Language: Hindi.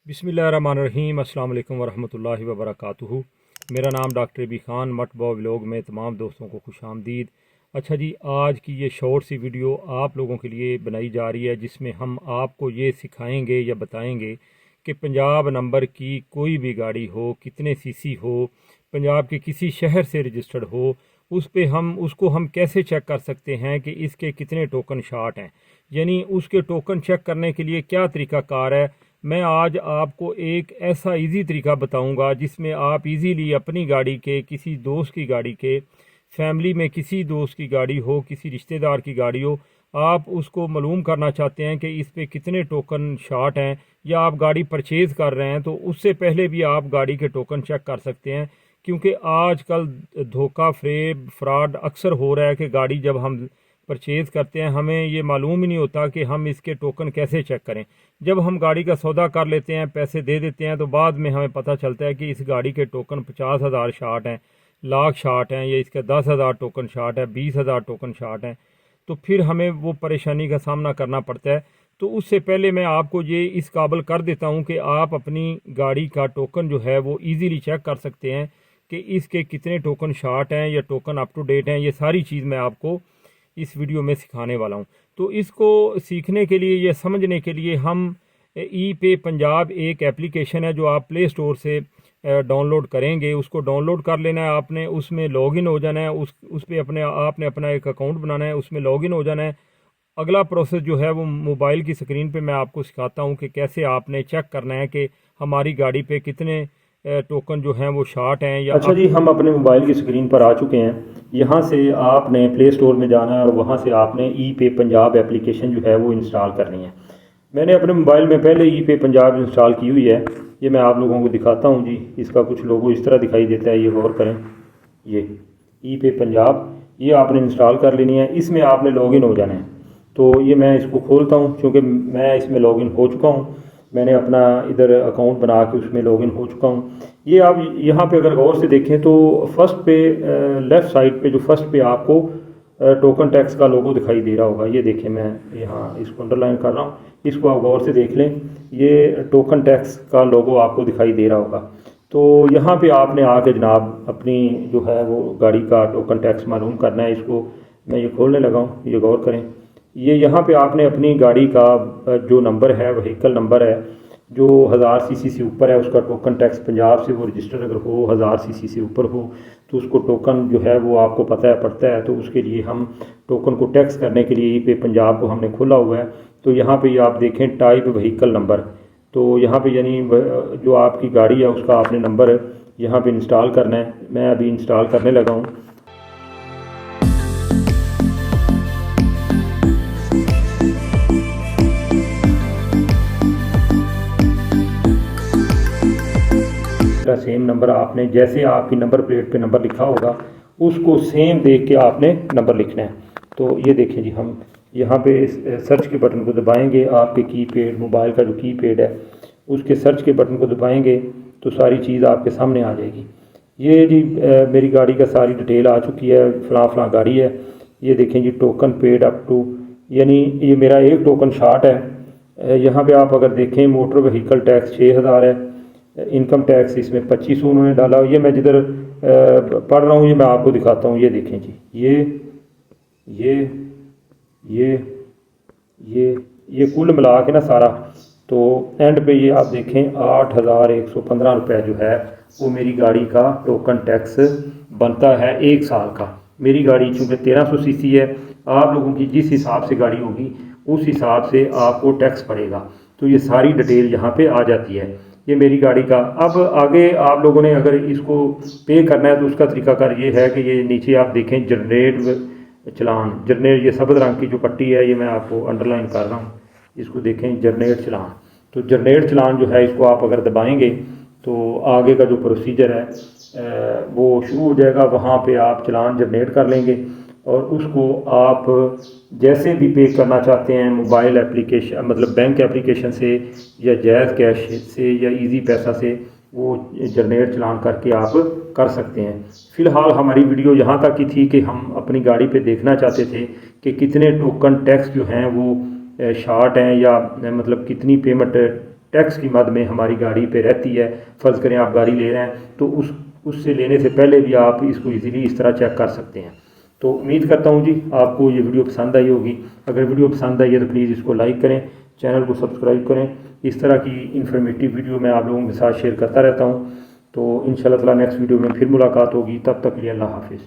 बिस्मिल्लाहिर्रहमानिर्रहीम। अस्सलाम वालेकुम वरहमतुल्लाहि वबरकातुहू। मेरा नाम डॉक्टर बी खान मटबॉ व्लॉग में तमाम दोस्तों को खुशामदीद। अच्छा जी, आज की ये शॉर्ट सी वीडियो आप लोगों के लिए बनाई जा रही है जिसमें हम आपको ये सिखाएंगे या बताएंगे कि पंजाब नंबर की कोई भी गाड़ी हो, कितने सीसी हो, पंजाब के किसी शहर से रजिस्टर्ड हो, उसको हम कैसे चेक कर सकते हैं कि इसके कितने टोकन शार्ट हैं, यानी उसके टोकन चेक करने के लिए क्या तरीक़ाकार है। मैं आज आपको एक ऐसा इजी तरीका बताऊंगा जिसमें आप इजीली अपनी गाड़ी के, किसी दोस्त की गाड़ी के, फैमिली में किसी दोस्त की गाड़ी हो, किसी रिश्तेदार की गाड़ी हो, आप उसको मालूम करना चाहते हैं कि इस पे कितने टोकन शार्ट हैं, या आप गाड़ी परचेज़ कर रहे हैं तो उससे पहले भी आप गाड़ी के टोकन चेक कर सकते हैं। क्योंकि आजकल धोखा फ्रेब फ्रॉड अक्सर हो रहा है कि गाड़ी जब हम परचेज़ करते हैं हमें ये मालूम ही नहीं होता कि हम इसके टोकन कैसे चेक करें। जब हम गाड़ी का सौदा कर लेते हैं, पैसे दे देते हैं, तो बाद में हमें पता चलता है कि इस गाड़ी के टोकन 50,000 शार्ट हैं, लाख शार्ट हैं, या इसका 10,000 टोकन शार्ट है, 20,000 टोकन शार्ट हैं। तो फिर हमें वो परेशानी का सामना करना पड़ता है। तो उससे पहले मैं आपको ये इस काबिल कर देता हूँ कि आप अपनी गाड़ी का टोकन जो है वो ईज़िली चेक कर सकते हैं कि इसके कितने टोकन शार्ट हैं या टोकन अप टू डेट हैं। ये सारी चीज़ मैं आपको इस वीडियो में सिखाने वाला हूँ। तो इसको सीखने के लिए या समझने के लिए हम ई पे पंजाब एक एप्लीकेशन है जो आप प्ले स्टोर से डाउनलोड करेंगे। उसको डाउनलोड कर लेना है आपने, उसमें लॉगिन हो जाना है, उस पे आपने अपना एक अकाउंट बनाना है, उसमें लॉगिन हो जाना है। अगला प्रोसेस जो है वो मोबाइल की स्क्रीन पे मैं आपको सिखाता हूँ कि कैसे आपने चेक करना है कि हमारी गाड़ी पे कितने टोकन जो हैं वो शार्ट हैं या। अच्छा जी, हम अपने मोबाइल की स्क्रीन पर आ चुके हैं। यहाँ से आपने प्ले स्टोर में जाना है और वहाँ से आपने ई पे पंजाब एप्लीकेशन जो है वो इंस्टॉल करनी है। मैंने अपने मोबाइल में पहले ई पे पंजाब इंस्टॉल की हुई है। ये मैं आप लोगों को दिखाता हूँ जी। इसका कुछ लोगो इस तरह दिखाई देता है, ये गौर करें। ये ई पे पंजाब, ये आपने इंस्टॉल कर लेनी है। इसमें आपने लॉगिन हो जाना है। तो ये मैं इसको खोलता हूँ क्योंकि मैं इसमें लॉगिन हो चुका हूँ। मैंने अपना इधर अकाउंट बना के उसमें लॉगिन हो चुका हूँ। ये आप यहाँ पे अगर गौर से देखें तो फर्स्ट पे लेफ़्ट साइड पे जो फर्स्ट पे आपको टोकन टैक्स का लोगो दिखाई दे रहा होगा। ये देखें, मैं यहाँ इसको अंडरलाइन कर रहा हूँ, इसको आप गौर से देख लें। ये टोकन टैक्स का लोगो आपको दिखाई दे रहा होगा। तो यहाँ पे आपने आके जनाब अपनी जो है वो गाड़ी का टोकन टैक्स मालूम करना है। इसको मैं ये खोलने लगा हूँ, ये गौर करें। ये यहाँ पे आपने अपनी गाड़ी का जो नंबर है, व्हीकल नंबर है, जो 1000 सीसी से ऊपर है, उसका टोकन टैक्स पंजाब से वो रजिस्टर अगर हो, 1000 सीसी से ऊपर हो, तो उसको टोकन जो है वो आपको पता है पड़ता है। तो उसके लिए हम टोकन को टैक्स करने के लिए पे पंजाब को हमने खोला हुआ है। तो यहाँ पे आप देखें टाइप व्हीकल नंबर, तो यहाँ पे यानी जो आपकी गाड़ी है उसका आपने नंबर यहाँ पे इंस्टॉल करना है। मैं अभी इंस्टॉल करने लगा हूँ। सेम नंबर आपने, जैसे आपकी नंबर प्लेट पे नंबर लिखा होगा उसको सेम देख के आपने नंबर लिखना है। तो ये देखें जी, हम यहाँ पे सर्च के बटन को दबाएंगे। आपके कीपैड, मोबाइल का जो कीपैड है उसके सर्च के बटन को दबाएंगे तो सारी चीज़ आपके सामने आ जाएगी। ये जी मेरी गाड़ी का सारी डिटेल आ चुकी है, फ़लाँ गाड़ी है। ये देखें जी, टोकन पेड अप टू, यानी ये मेरा एक टोकन शार्ट है। यहाँ पर आप अगर देखें मोटर व्हीकल टैक्स 6000 है, इनकम टैक्स इसमें 2500 उन्होंने डाला। ये मैं जिधर पढ़ रहा हूँ ये मैं आपको दिखाता हूँ। ये देखें जी, ये कुल मिला के ना सारा, तो एंड पे ये आप देखें 8115 रुपये जो है वो मेरी गाड़ी का टोकन टैक्स बनता है 1 साल का। मेरी गाड़ी चूँकि 1300 सीसी है, आप लोगों की जिस हिसाब से गाड़ी होगी उस हिसाब से आपको टैक्स पड़ेगा। तो ये सारी डिटेल यहाँ पे आ जाती है। ये मेरी गाड़ी का। अब आगे आप लोगों ने अगर इसको पे करना है तो उसका तरीकाकार ये है कि ये नीचे आप देखें जनरेट चलान, जनरेट, ये सब्ज़ रंग की जो पट्टी है ये मैं आपको अंडरलाइन कर रहा हूँ। इसको देखें, जनरेट चलान। तो जनरेट चलान जो है इसको आप अगर दबाएंगे तो आगे का जो प्रोसीजर है वो शुरू हो जाएगा। वहाँ पे आप चलान जनरेट कर लेंगे और उसको आप जैसे भी पे करना चाहते हैं, मोबाइल एप्लीकेशन मतलब बैंक एप्लीकेशन से या जैज़ कैश से या इजी पैसा से, वो जनरेट चलान करके आप कर सकते हैं। फ़िलहाल हमारी वीडियो यहाँ तक की थी कि हम अपनी गाड़ी पे देखना चाहते थे कि कितने टोकन टैक्स जो हैं वो शार्ट हैं, या मतलब कितनी पेमेंट टैक्स की मद में हमारी गाड़ी पे रहती है। फ़र्ज़ करें आप गाड़ी ले रहे हैं तो उससे लेने से पहले भी आप इसको ईज़िली इस तरह चेक कर सकते हैं। तो उम्मीद करता हूँ जी आपको ये वीडियो पसंद आई होगी। अगर वीडियो पसंद आई है तो प्लीज़ इसको लाइक करें, चैनल को सब्सक्राइब करें। इस तरह की इन्फॉर्मेटिव वीडियो मैं आप लोगों के साथ शेयर करता रहता हूँ। तो इंशाल्लाह ताला नेक्स्ट वीडियो में फिर मुलाकात होगी। तब तक के लिए अल्लाह हाफिज़।